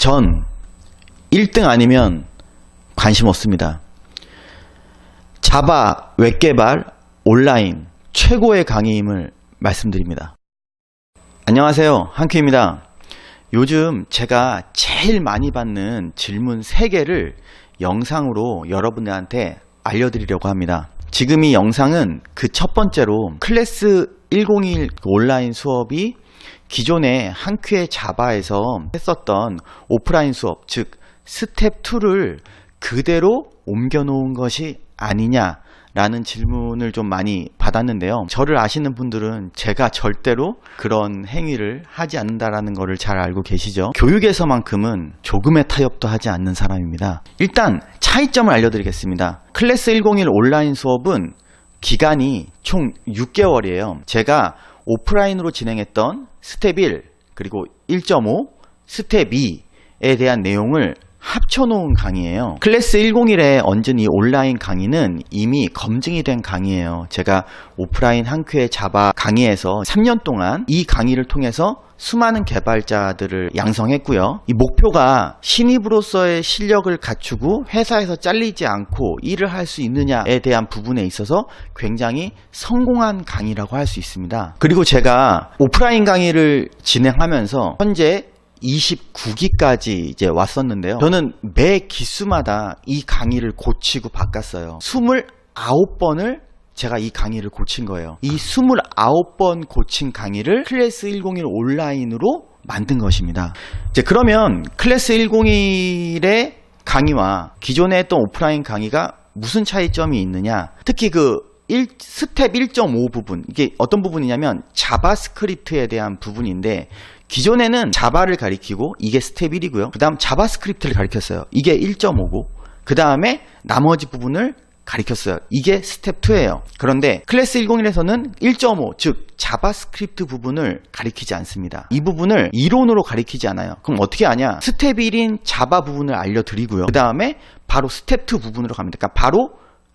전 1등 아니면 관심 없습니다. 자바 웹개발 온라인 최고의 강의임을 말씀드립니다. 안녕하세요, 한큐입니다. 요즘 제가 제일 많이 받는 질문 3개를 영상으로 여러분들한테 알려드리려고 합니다. 지금 이 영상은 그 첫 번째로 클래스 101 온라인 수업이 기존에 한큐의 자바에서 했었던 오프라인 수업, 즉 스텝 2를 그대로 옮겨 놓은 것이 아니냐라는 질문을 좀 많이 받았는데요. 저를 아시는 분들은 제가 절대로 그런 행위를 하지 않는다라는 것을 잘 알고 계시죠. 교육에서만큼은 조금의 타협도 하지 않는 사람입니다. 일단 차이점을 알려드리겠습니다. 클래스 101 온라인 수업은 기간이 총 6개월이에요. 제가 오프라인으로 진행했던 스텝 1 그리고 1.5 스텝 2에 대한 내용을 합쳐놓은 강의예요. 클래스 101에 얹은 이 온라인 강의는 이미 검증이 된 강의예요. 제가 오프라인 한큐의 자바 강의에서 3년 동안 이 강의를 통해서 수많은 개발자들을 양성했고요. 이 목표가 신입으로서의 실력을 갖추고 회사에서 잘리지 않고 일을 할 수 있느냐에 대한 부분에 있어서 굉장히 성공한 강의라고 할 수 있습니다. 그리고 제가 오프라인 강의를 진행하면서 현재 29기까지 이제 왔었는데요. 저는 매 기수마다 이 강의를 고치고 바꿨어요. 29번을 제가 이 강의를 고친 거예요. 이 29번 고친 강의를 클래스 101 온라인으로 만든 것입니다. 이제 그러면 클래스 101의 강의와 기존에 했던 오프라인 강의가 무슨 차이점이 있느냐? 특히 스텝 1.5 부분, 이게 어떤 부분이냐면 자바스크립트에 대한 부분인데, 기존에는 자바를 가리키고 이게 스텝 1이고요. 그 다음 자바스크립트를 가리켰어요. 이게 1.5고 그 다음에 나머지 부분을 가리켰어요. 이게 스텝 2예요. 그런데 클래스 101에서는 1.5, 즉 자바스크립트 부분을 가리키지 않습니다. 이 부분을 이론으로 가리키지 않아요. 그럼 어떻게 하냐? 스텝 1인 자바 부분을 알려드리고요. 그 다음에 바로 스텝 2 부분으로 갑니다. 그러니까 바로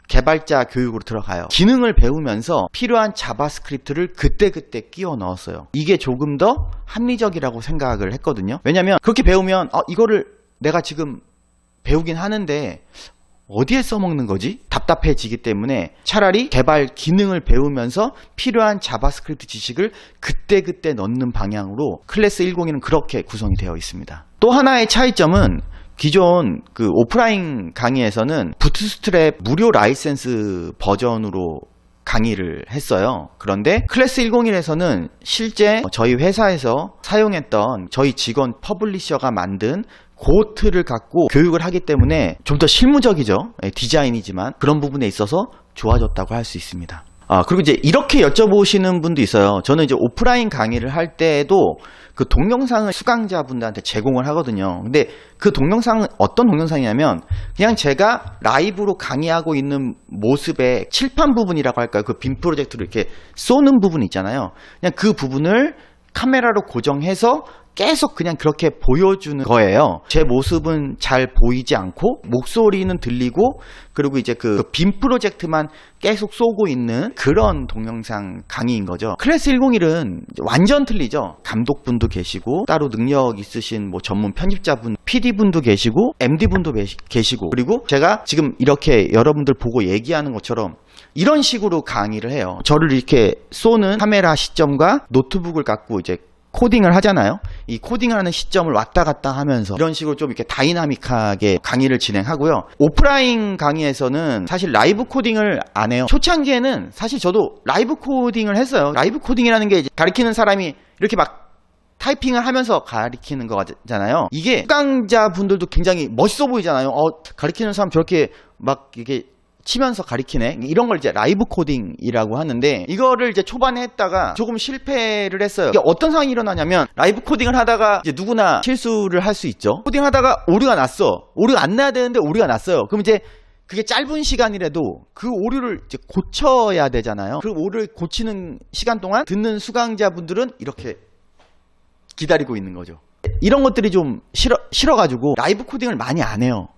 개발자 교육으로 들어가요. 기능을 배우면서 필요한 자바스크립트를 그때그때 끼워 넣었어요. 이게 조금 더 합리적이라고 생각을 했거든요. 왜냐면 그렇게 배우면 이거를 내가 지금 배우긴 하는데 어디에 써먹는 거지? 답답해지기 때문에 차라리 개발 기능을 배우면서 필요한 자바스크립트 지식을 그때그때 넣는 방향으로 클래스 101은 그렇게 구성이 되어 있습니다. 또 하나의 차이점은 기존 오프라인 강의에서는 부트스트랩 무료 라이센스 버전으로 강의를 했어요. 그런데 클래스 101에서는 실제 저희 회사에서 사용했던 저희 직원 퍼블리셔가 만든 고트를 갖고 교육을 하기 때문에 좀 더 실무적이죠. 디자인이지만 그런 부분에 있어서 좋아졌다고 할 수 있습니다. 그리고 이제 이렇게 여쭤보시는 분도 있어요. 저는 이제 오프라인 강의를 할 때에도 그 동영상을 수강자분들한테 제공을 하거든요. 근데 그 동영상은 어떤 동영상이냐면 그냥 제가 라이브로 강의하고 있는 모습의 칠판 부분이라고 할까요? 그 빔 프로젝트로 이렇게 쏘는 부분 있잖아요. 그냥 그 부분을 카메라로 고정해서 계속 그냥 그렇게 보여주는 거예요. 제 모습은 잘 보이지 않고 목소리는 들리고 그리고 이제 그 빔 프로젝트만 계속 쏘고 있는 그런 동영상 강의인 거죠. 클래스 101은 완전 틀리죠. 감독분도 계시고 따로 능력 있으신 전문 편집자분, PD분도 계시고 MD분도 계시고 그리고 제가 지금 이렇게 여러분들 보고 얘기하는 것처럼 이런 식으로 강의를 해요. 저를 이렇게 쏘는 카메라 시점과 노트북을 갖고 이제 코딩을 하잖아요. 이 코딩을 하는 시점을 왔다 갔다 하면서 이런 식으로 좀 이렇게 다이나믹하게 강의를 진행하고요. 오프라인 강의에서는 사실 라이브 코딩을 안 해요. 초창기에는 사실 저도 라이브 코딩을 했어요. 라이브 코딩이라는 게 이제 가리키는 사람이 이렇게 막 타이핑을 하면서 가리키는 거잖아요. 이게 수강자분들도 굉장히 멋있어 보이잖아요. 가리키는 사람 저렇게 막 이게 치면서 가리키네, 이런 걸 이제 라이브 코딩이라고 하는데, 이거를 이제 초반에 했다가 조금 실패를 했어요. 이게 어떤 상황이 일어나냐면 라이브 코딩을 하다가 이제 누구나 실수를 할 수 있죠. 코딩하다가 오류가 났어. 오류가 안 나야 되는데 오류가 났어요. 그럼 이제 그게 짧은 시간이라도 그 오류를 이제 고쳐야 되잖아요. 그 오류를 고치는 시간 동안 듣는 수강자분들은 이렇게 기다리고 있는 거죠. 이런 것들이 좀 싫어가지고 라이브 코딩을 많이 안 해요.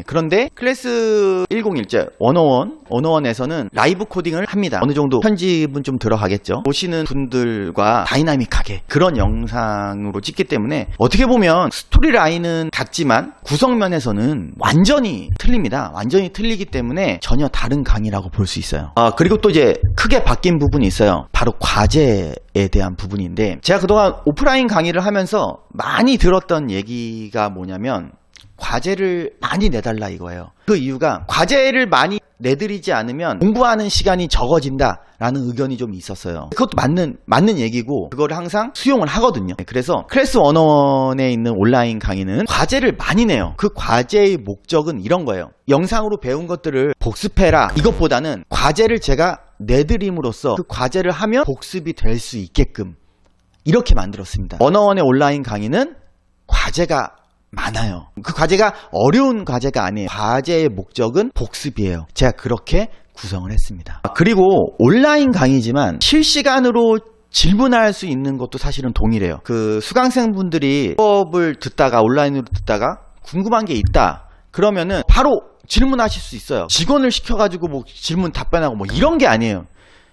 그런데 클래스 101제 101에서는 라이브 코딩을 합니다. 어느 정도 편집은 좀 들어가겠죠. 보시는 분들과 다이나믹하게 그런 영상으로 찍기 때문에 어떻게 보면 스토리 라인은 같지만 구성면에서는 완전히 틀립니다. 완전히 틀리기 때문에 전혀 다른 강의라고 볼 수 있어요. 그리고 또 이제 크게 바뀐 부분이 있어요. 바로 과제에 대한 부분인데, 제가 그동안 오프라인 강의를 하면서 많이 들었던 얘기가 뭐냐면 과제를 많이 내달라 이거예요. 그 이유가 과제를 많이 내드리지 않으면 공부하는 시간이 적어진다라는 의견이 좀 있었어요. 그것도 맞는 얘기고 그거를 항상 수용을 하거든요. 그래서 클래스 101에 있는 온라인 강의는 과제를 많이 내요. 그 과제의 목적은 이런 거예요. 영상으로 배운 것들을 복습해라 이것보다는 과제를 제가 내드림으로써 그 과제를 하면 복습이 될 수 있게끔 이렇게 만들었습니다. 101의 온라인 강의는 과제가 많아요. 그 과제가 어려운 과제가 아니에요. 과제의 목적은 복습이에요. 제가 그렇게 구성을 했습니다. 그리고 온라인 강의지만 실시간으로 질문할 수 있는 것도 사실은 동일해요. 그 수강생분들이 수업을 듣다가 온라인으로 듣다가 궁금한 게 있다 그러면은 바로 질문하실 수 있어요. 직원을 시켜가지고 뭐 질문 답변하고 뭐 이런 게 아니에요.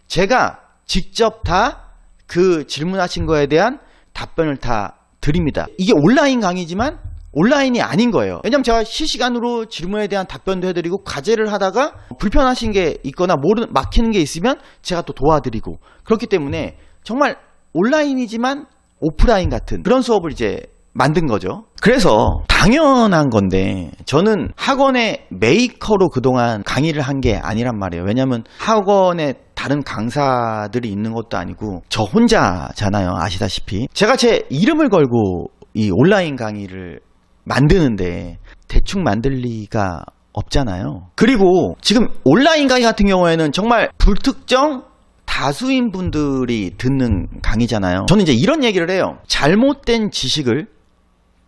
제가 직접 다 그 질문하신 거에 대한 답변을 다 드립니다. 이게 온라인 강의지만 온라인이 아닌 거예요. 왜냐면 제가 실시간으로 질문에 대한 답변도 해드리고 과제를 하다가 불편하신 게 있거나 막히는 게 있으면 제가 또 도와드리고, 그렇기 때문에 정말 온라인이지만 오프라인 같은 그런 수업을 이제 만든 거죠. 그래서 당연한 건데 저는 학원의 메이커로 그동안 강의를 한 게 아니란 말이에요. 왜냐면 학원에 다른 강사들이 있는 것도 아니고 저 혼자잖아요. 아시다시피 제가 제 이름을 걸고 이 온라인 강의를 만드는데 대충 만들 리가 없잖아요. 그리고 지금 온라인 강의 같은 경우에는 정말 불특정 다수인 분들이 듣는 강의잖아요. 저는 이제 이런 얘기를 해요. 잘못된 지식을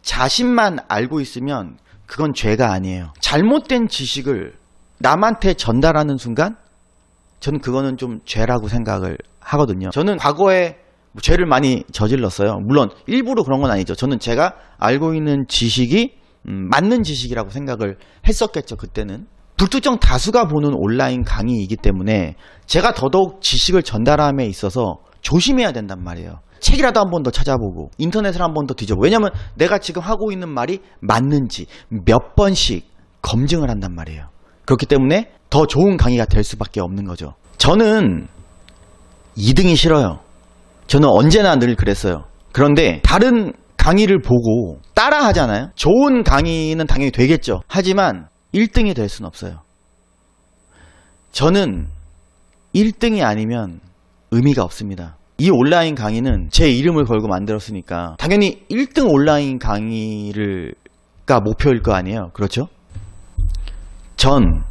자신만 알고 있으면 그건 죄가 아니에요. 잘못된 지식을 남한테 전달하는 순간 저는 그거는 좀 죄라고 생각을 하거든요. 저는 과거에 죄를 많이 저질렀어요. 물론 일부러 그런 건 아니죠. 저는 제가 알고 있는 지식이 맞는 지식이라고 생각을 했었겠죠. 그때는 불특정 다수가 보는 온라인 강의이기 때문에 제가 더더욱 지식을 전달함에 있어서 조심해야 된단 말이에요. 책이라도 한 번 더 찾아보고 인터넷을 한 번 더 뒤져보고, 왜냐면 내가 지금 하고 있는 말이 맞는지 몇 번씩 검증을 한단 말이에요. 그렇기 때문에 더 좋은 강의가 될 수밖에 없는 거죠. 저는 2등이 싫어요. 저는 언제나 늘 그랬어요. 그런데 다른 강의를 보고 따라 하잖아요. 좋은 강의는 당연히 되겠죠. 하지만 1등이 될 수는 없어요. 저는 1등이 아니면 의미가 없습니다. 이 온라인 강의는 제 이름을 걸고 만들었으니까 당연히 1등 온라인 강의가 목표일 거 아니에요. 그렇죠? 전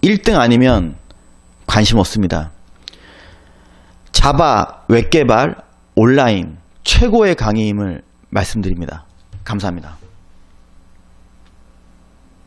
1등 아니면 관심 없습니다. 자바 웹 개발 온라인 최고의 강의임을 말씀드립니다. 감사합니다.